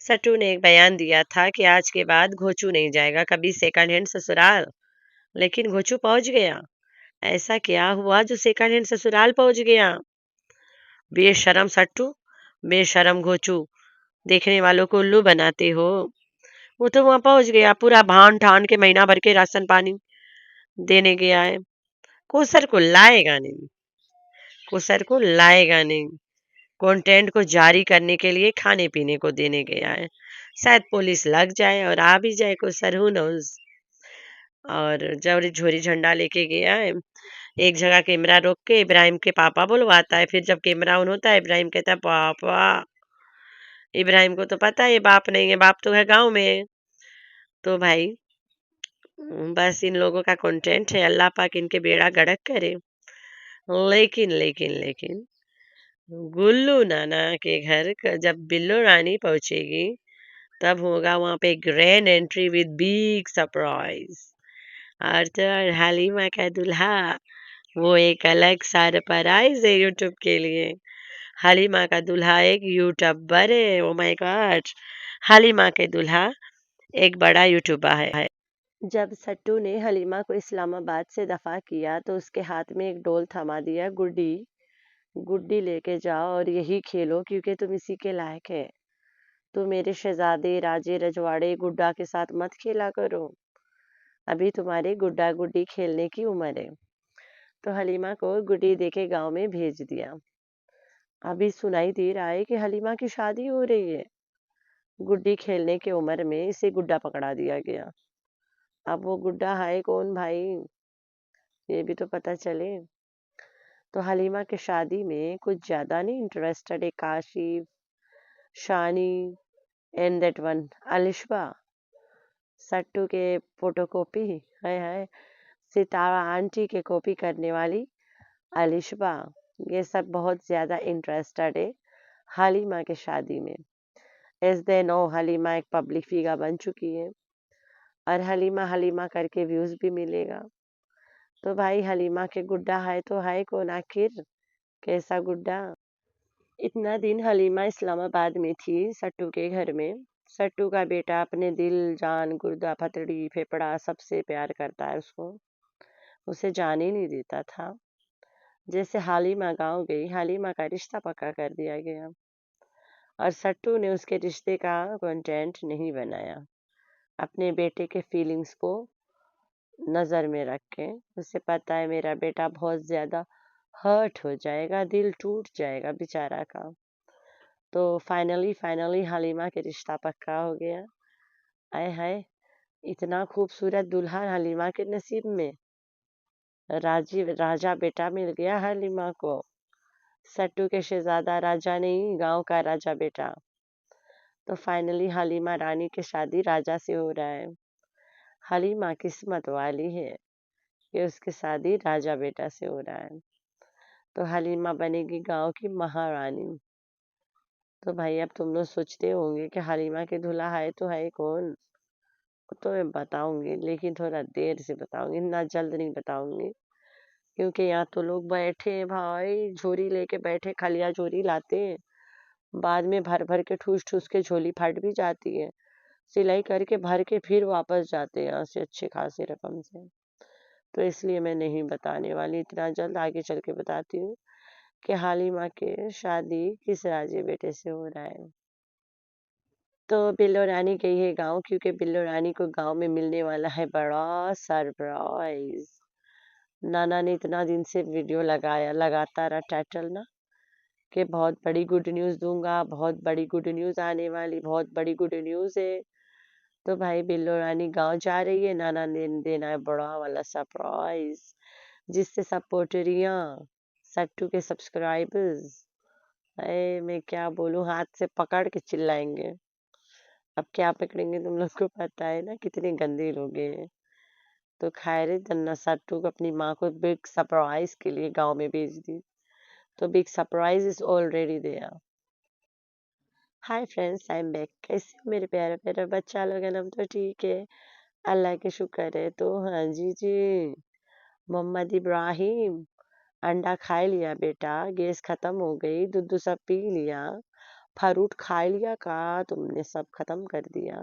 सट्टू ने एक बयान दिया था कि आज के बाद घोचू नहीं जाएगा कभी सेकंड हैंड ससुराल। लेकिन घोचू पहुंच गया। ऐसा क्या हुआ जो सेकंड हैंड ससुराल पहुंच गया? बेशरम सट्टू, बेशरम घोचू, देखने वालों को उल्लू बनाते हो। वो तो वहां पहुंच गया, पूरा भान ठान के महीना भर के राशन पानी देने गया है। कोसर को लाएगा नहीं, कोसर को लाएगा नहीं। कंटेंट को जारी करने के लिए खाने पीने को देने गया है। शायद पुलिस लग जाए और आ भी जाए कोसर, हु नोज। और जब झोरी झंडा लेके गया है, एक जगह कैमरा रोक के इब्राहिम के पापा बुलवाता है। फिर जब कैमरा ऑन होता है, इब्राहिम कहता है पापा। इब्राहिम को तो पता है ये बाप नहीं है, बाप तो है गांव में। तो भाई बस इन लोगों का कंटेंट है, अल्लाह पाक इनके बेड़ा गड़क करे। लेकिन लेकिन लेकिन गुल्लू नाना के घर जब बिल्लो रानी पहुंचेगी, तब होगा वहां पे grand entry with big surprise. और तो और हलीमा का दूल्हा, वो एक अलग सरप्राइज है यूट्यूब के लिए। हलीमा का दूल्हा एक यूट्यूबर है, ओ माय गॉड। हलीमा के दूल्हा एक बड़ा यूट्यूबर है। जब सट्टू ने हलीमा को इस्लामाबाद से दफा किया तो उसके हाथ में एक डोल थमा दिया, गुड्डी। गुड्डी लेके जाओ और यही खेलो क्योंकि तुम इसी के लायक है। तुम मेरे शहजादे राजे रजवाड़े गुड्डा के साथ मत खेला करो, अभी तुम्हारी गुड्डा गुड्डी खेलने की उम्र है। तो हलीमा को गुड्डी देके गांव में भेज दिया। अभी सुनाई दे रहा है कि हलीमा की शादी हो रही है। गुड्डी खेलने की उम्र में इसे गुड्डा पकड़ा दिया गया। अब वो गुड्डा है कौन भाई, ये भी तो पता चले। तो हलीमा के शादी में कुछ ज्यादा नहीं इंटरेस्टेड है काशिफ, शानी and that one Alishba. Sattu के फोटोकॉपी है सितारा आंटी के कॉपी करने वाली अलिशबा, ये सब बहुत ज्यादा इंटरेस्टेड है हलीमा के शादी में। एज दे नो हलीमा एक पब्लिक फिगर बन चुकी है और हलीमा हलीमा करके व्यूज भी मिलेगा। तो भाई हलीमा के गुड्डा है तो है कौन आखिर, कैसा गुड्डा? इतना दिन हलीमा इस्लामाबाद में थी सट्टू के घर में। सट्टू का बेटा अपने दिल जान गुर्दा फतड़ी फेफड़ा सबसे प्यार करता है उसको, उसे जाने नहीं देता था। जैसे हालिमा गांव गई, हालिमा का रिश्ता पक्का कर दिया गया और सट्टू ने उसके रिश्ते का कंटेंट नहीं बनाया। अपने बेटे के फीलिंग्स को नज़र में रख के, उसे पता है मेरा बेटा बहुत ज़्यादा हर्ट हो जाएगा, दिल टूट जाएगा बेचारा का। तो फाइनली फाइनली हलीमा के रिश्ता पक्का हो गया। आय हाय, इतना खूबसूरत दुल्हा हलीमा के नसीब में। राजा बेटा मिल गया हलीमा को। सट्टू के शहजादा राजा नहीं, गांव का राजा बेटा। तो फाइनली हलीमा रानी की शादी राजा से हो रहा है। हलीमा किस्मत वाली है कि उसकी शादी राजा बेटा से हो रहा है। तो हलीमा बनेगी गांव की महारानी। तो भाई अब तुम लोग सोचते होंगे कि हलीमा के दूल्हा है तो है कौन। तो मैं बताऊंगी, लेकिन थोड़ा देर से बताऊंगी, इतना जल्द नहीं बताऊंगी। क्योंकि यहाँ तो लोग बैठे हैं भाई, झोरी लेके बैठे, खलिया झोरी लाते हैं। बाद में भर भर के ठूस ठूस के झोली फट भी जाती है। सिलाई करके भर के फिर वापस जाते हैं यहाँ से अच्छे खासे रकम से। तो इसलिए मैं नहीं बताने वाली इतना जल्द, आगे चल के बताती हूँ कि हालिमा के शादी किस राजे बेटे से हो रहा है। तो बिल्लो रानी गई है गांव क्योंकि बिल्लो रानी को गांव में मिलने वाला है बड़ा सरप्राइज। नाना ने इतना दिन से वीडियो लगाता रहा टाइटल ना, कि बहुत बड़ी गुड न्यूज़ दूंगा, बहुत बड़ी गुड न्यूज़ आने वाली, बहुत बड़ी गुड न्यूज़ है। तो भाई बिल्लो रानी गांव जा रही है, नाना ने देना है बड़ा वाला सरप्राइज, जिससे सपोर्टरियां, सट्टू के सब्सक्राइबर्स, अरे मैं क्या बोलूं, हाथ से पकड़ के चिल्लाएंगे। अब क्या पकड़ेंगे, तुम लोग को पता है ना कितने गंदे लोग हैं। तो खैर तन्ना सट्टू को अपनी माँ को बिग सरप्राइज के लिए गांव में भेज दी। तो big surprise is already there. Hi friends, I am back. कैसे हो मेरे प्यारे प्यारे बच्चा लोग? हम तो ठीक है, अल्लाह के शुक्र है। तो हाँ जी, मोहम्मद इब्राहिम, अंडा खा लिया बेटा, गैस खत्म हो गई, दूध सब पी लिया, फ्रूट खा लिया का तुमने? सब खत्म कर दिया?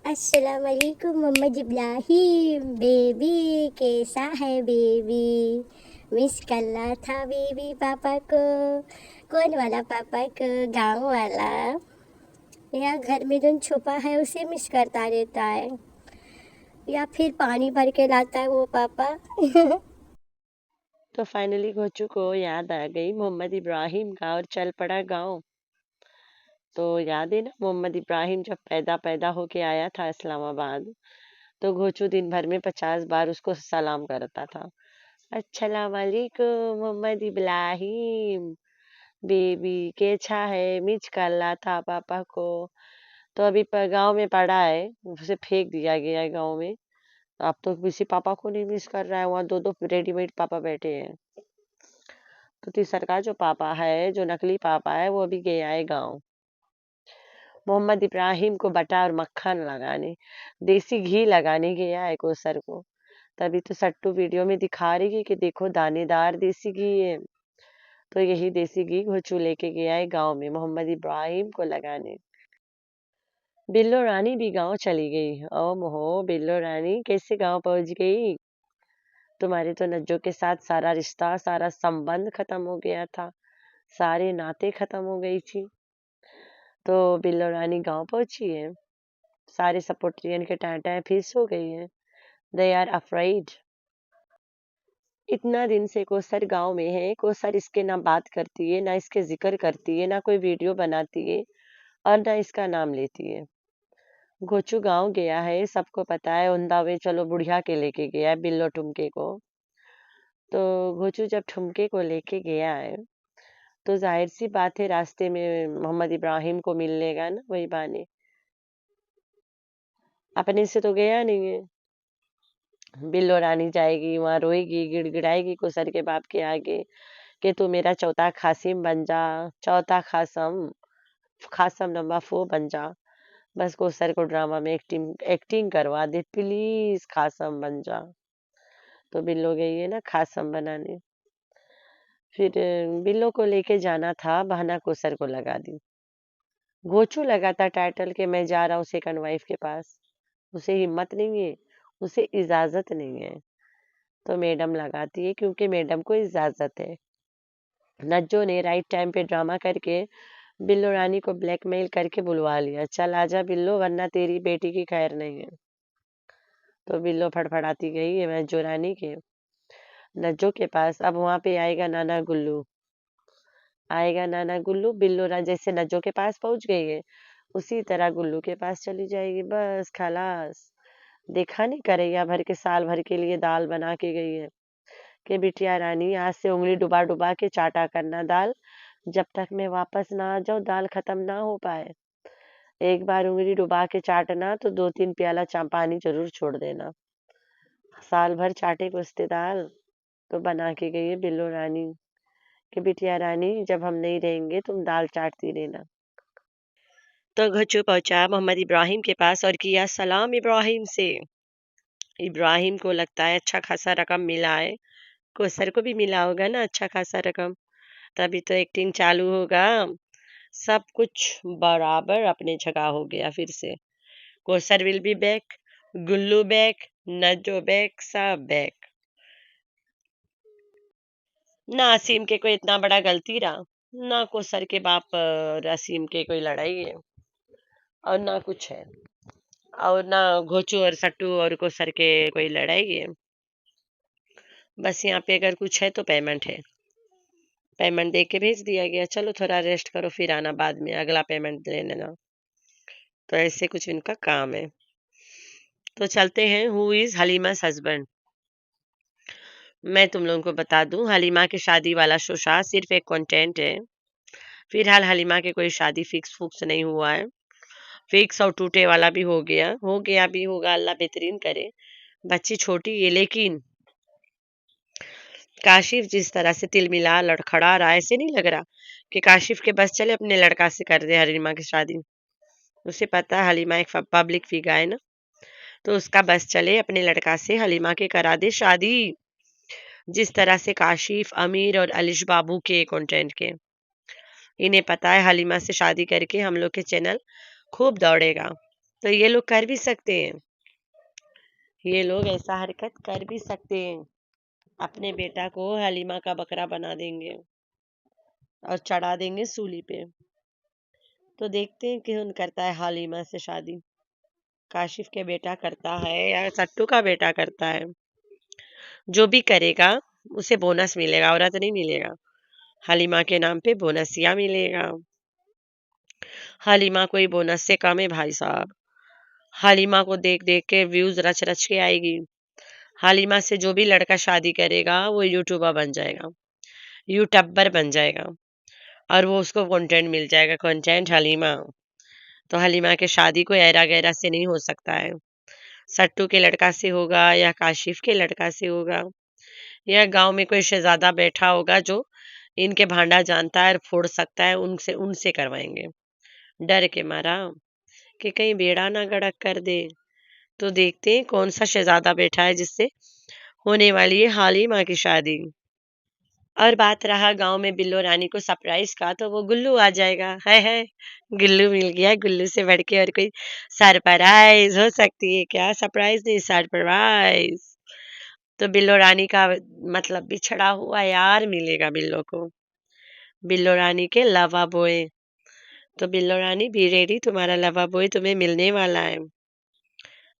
अस्सलाम वालेकुम मोहम्मद इब्राहिम। बेबी कैसा है बेबी? मिस करना था बेबी पापा को। कौन वाला पापा को? गांव वाला या घर में जो छुपा है उसे मिस करता रहता है, या फिर पानी भर के लाता है वो पापा? तो फाइनली घोचू को याद आ गई मोहम्मद इब्राहिम का और चल पड़ा गांव। तो याद है ना, मोहम्मद इब्राहिम जब पैदा पैदा होके आया था इस्लामाबाद, तो घोचू दिन भर में 50 बार उसको सलाम करता था। अस्सलाम वालेकुम मोहम्मद इब्राहिम, बेबी कैसा है? मिस कर रहा था पापा को। तो अभी गांव में पड़ा है, उसे फेंक दिया गया है गांव में। अब तो किसी पापा को नहीं मिस कर रहा है, वहाँ दो दो रेडीमेड पापा बैठे हैं। तो तीसर का जो पापा है, जो नकली पापा है, वो अभी गया है गांव मोहम्मद इब्राहिम को बटर और मक्खन लगाने, देसी घी लगाने गया है कोसर को। तभी तो सट्टू वीडियो में दिखा रही है कि देखो दानेदार देसी घी है। तो यही देसी घी घोचू लेके गया है गांव में मोहम्मद इब्राहिम को लगाने। बिल्लो रानी भी गांव चली गई। ओ मोहो, बिल्लो रानी कैसे गांव पहुंच गई? तुम्हारे तो नज्जो के साथ सारा रिश्ता, सारा संबंध खत्म हो गया था, सारे नाते खत्म हो गई थी। तो बिल्लो रानी गांव पहुंची है। सारे सपोर्टियन के टाँटे फिस हो गई हैं। They are afraid. इतना दिन से कोसर गांव में है, कोसर इसके ना बात करती है, ना इसके जिक्र करती है, ना कोई वीडियो बनाती है और ना इसका नाम लेती है। गोचू गांव गया है, सबको पता है। उंदावे चलो बुढ़िया के लेके गया है, बिल्लो ठुमके को। तो घोचू जब ठुमके को लेके गया है, तो जाहिर सी बात है रास्ते में मोहम्मद इब्राहिम को मिल लेगा ना, वही बहाने। अपने से तो गया नहीं है। बिल्लो रानी जाएगी वहां, रोएगी, गिड़गिड़ाएगी कोसर के बाप के आगे कि तू मेरा चौथा खासिम बन जा, चौथा खासम, खासम नंबर 4 बन जा। बस कोसर को ड्रामा में एक्टिंग एक्टिंग करवा दे, प्लीज खासम बन जा। तो बिल्लो गई है ना खासम बनाने। फिर बिल्लो को लेके जाना था, बहाना कोसर को लगा दी। गोचू लगाता टाइटल के मैं जा रहा हूँ सेकंड वाइफ के पास। उसे हिम्मत नहीं है, उसे इजाजत नहीं है। तो मैडम लगाती है क्योंकि मैडम को इजाजत है। नज्जो ने राइट टाइम पे ड्रामा करके बिल्लो रानी को ब्लैकमेल करके बुलवा लिया, चल आजा बिल्लो वरना तेरी बेटी की खैर नहीं है। तो बिल्लो फड़फड़ाती गई है नज्जो रानी के नज्जो के पास। अब वहां पे आएगा नाना गुल्लू, आएगा नाना गुल्लू। बिल्लो जैसे नज्जो के पास पहुंच गई है, उसी तरह गुल्लू के पास चली जाएगी। बस खलास। देखा नहीं, करैया भर के साल भर के लिए दाल बना के गई है कि बिटिया रानी आज से उंगली डुबा डुबा के चाटा करना दाल, जब तक मैं वापस ना आ जाऊं दाल खत्म ना हो पाए। एक बार उंगली डुबा के चाटना तो 2-3 प्याला पानी जरूर छोड़ देना। साल भर चाटे पुसते दाल। तो बना के गई है बिल्लो रानी कि बिटिया रानी जब हम नहीं रहेंगे तुम दाल चाटती रहना। तो घच्चू पहुंचा मोहम्मद इब्राहिम के पास और किया सलाम इब्राहिम से। इब्राहिम को लगता है अच्छा खासा रकम मिला है, कोसर को भी मिला होगा ना अच्छा खासा रकम, तभी तो एक्टिंग चालू होगा। सब कुछ बराबर अपने जगह हो गया फिर से। Kausar will be back, Gullu back, नजो बैक, सब बैक। ना असीम के कोई इतना बड़ा गलती रहा, ना कोसर के बाप और असीम के कोई लड़ाई है, और ना कुछ है। और ना घोचू और सट्टू और कोसर के कोई लड़ाई है। बस यहाँ पे अगर कुछ है तो पेमेंट है। पेमेंट दे के भेज दिया गया, चलो थोड़ा रेस्ट करो फिर आना बाद में, अगला पेमेंट ले लेना। तो ऐसे कुछ इनका काम है। तो चलते हैं हु इज हलीमा's हस्बैंड। मैं तुम लोगों को बता दूं, हलीमा के शादी वाला शोशा सिर्फ एक कंटेंट है। फिलहाल हलीमा के कोई शादी फिक्स फुक्स नहीं हुआ है। फिक्स और टूटे वाला भी हो गया भी होगा, अल्लाह बेहतरीन करे। बच्ची छोटी है, लेकिन काशिफ जिस तरह से तिलमिला लड़खड़ा रहा है, ऐसे नहीं लग रहा कि काशिफ के बस चले अपने लड़का से कर दे हलीमा की शादी। उसे पता है हलीमा एक पब्लिक फिगर है ना, तो उसका बस चले अपने लड़का से हलीमा के करा दे शादी। जिस तरह से काशिफ, अमीर और अलिश बाबू के कंटेंट के। इन्हें पता है हलीमा से शादी करके हम लोग के चैनल खूब दौड़ेगा, तो ये लोग कर भी सकते हैं। ये लोग ऐसा हरकत कर भी सकते हैं। अपने बेटा को हलीमा का बकरा बना देंगे और चढ़ा देंगे सूली पे। तो देखते हैं कौन करता है हलीमा से शादी, काशिफ के बेटा करता है या सट्टू का बेटा करता है। जो भी करेगा उसे बोनस मिलेगा, औरत नहीं मिलेगा। हलीमा के नाम पे बोनसिया मिलेगा। हलीमा कोई बोनस से कम है भाई साहब। हलीमा को देख देख के व्यूज रच रच के आएगी। हलीमा से जो भी लड़का शादी करेगा वो यूट्यूबर बन जाएगा, यूट्यूबर बन जाएगा, और वो उसको कंटेंट मिल जाएगा, कंटेंट हलीमा। तो हलीमा के शादी कोई ऐरा गैरा से नहीं हो सकता है। सट्टू के लड़का से होगा या काशिफ के लड़का से होगा, या गांव में कोई शहजादा बैठा होगा जो इनके भांडा जानता है और फोड़ सकता है, उनसे उनसे करवाएंगे डर के मारा कि कहीं बेड़ा ना गड़क कर दे। तो देखते हैं कौन सा शहजादा बैठा है जिससे होने वाली है हालिमा की शादी। और बात रहा गांव में बिल्लो रानी को सरप्राइज का, तो वो गुल्लू आ जाएगा। है गुल्लू मिल गया, गुल्लू से बढ़ के और कोई सरप्राइज हो सकती है क्या? सरप्राइज नहीं, सरप्राइज। तो बिल्लो रानी का मतलब बिछड़ा हुआ यार मिलेगा बिल्लो को, बिल्लो रानी के लवा बॉय। तो बिल्लो रानी बी रेडी, तुम्हारा लवा बॉय तुम्हें मिलने वाला है।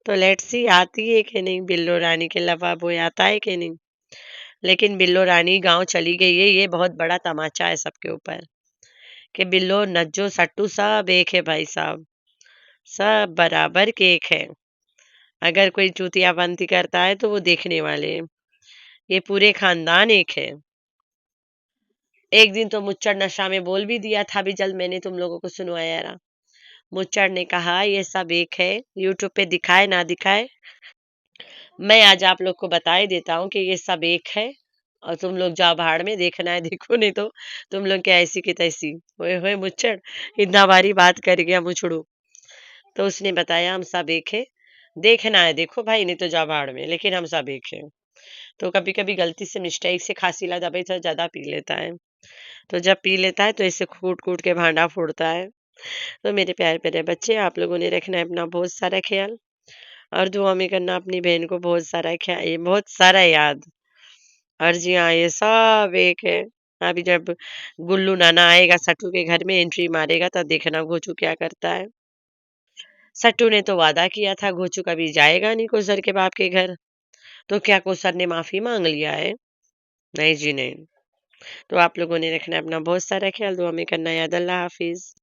तो लेट्स सी आती है कि नहीं, बिल्लो रानी के लवा बॉय आता है कि नहीं। लेकिन बिल्लो रानी गांव चली गई है, ये बहुत बड़ा तमाचा है सबके ऊपर कि बिल्लो नज्जो सट्टू सब एक है भाई साहब, सब बराबर के एक है। अगर कोई चूतियापंती करता है तो वो देखने वाले हैं। ये पूरे खानदान एक है। एक दिन तो मुच्चड़ नशा में बोल भी दिया था, भी जल्द मैंने तुम लोगों को सुनवाया रहा। मुच्चड़ ने कहा ये सब एक है, यूट्यूब पे दिखाए ना दिखाए, मैं आज आप लोग को बता ही देता हूँ कि ये सब एक है। और तुम लोग जाओ भाड़ में, देखना है देखो, नहीं तो तुम लोग क्या ऐसी की तैसी। ओए होए मुच्चड़, इतना भारी बात कर गया मुछड़ू। तो उसने बताया हम सब एक है, देखना है देखो भाई, नहीं तो जाओ भाड़ में, लेकिन हम सब एक है। तो कभी कभी गलती से मिस्टेक से खांसी ला दवाई थोड़ा ज्यादा पी लेता है। तो जब पी लेता है तो ऐसे कूट कूट के भांडा फोड़ता है। तो मेरे प्यारे प्यारे बच्चे, आप लोगों ने रखना है अपना बहुत सारा ख्याल, और दुआ में करना अपनी बहन को बहुत सारा ख्याल, बहुत सारा याद। और जी हाँ, ये सब एक है। अभी जब गुल्लू नाना आएगा सट्टू के घर में, एंट्री मारेगा, तब देखना घोचू क्या करता है। सट्टू ने तो वादा किया था घोचू कभी जाएगा नहीं कोसर के बाप के घर। तो क्या कोसर ने माफी मांग लिया है? नहीं जी नहीं। तो आप लोगों ने रखना है अपना बहुत सारा ख्याल, दुआ में करना याद। अल्लाह हाफिज।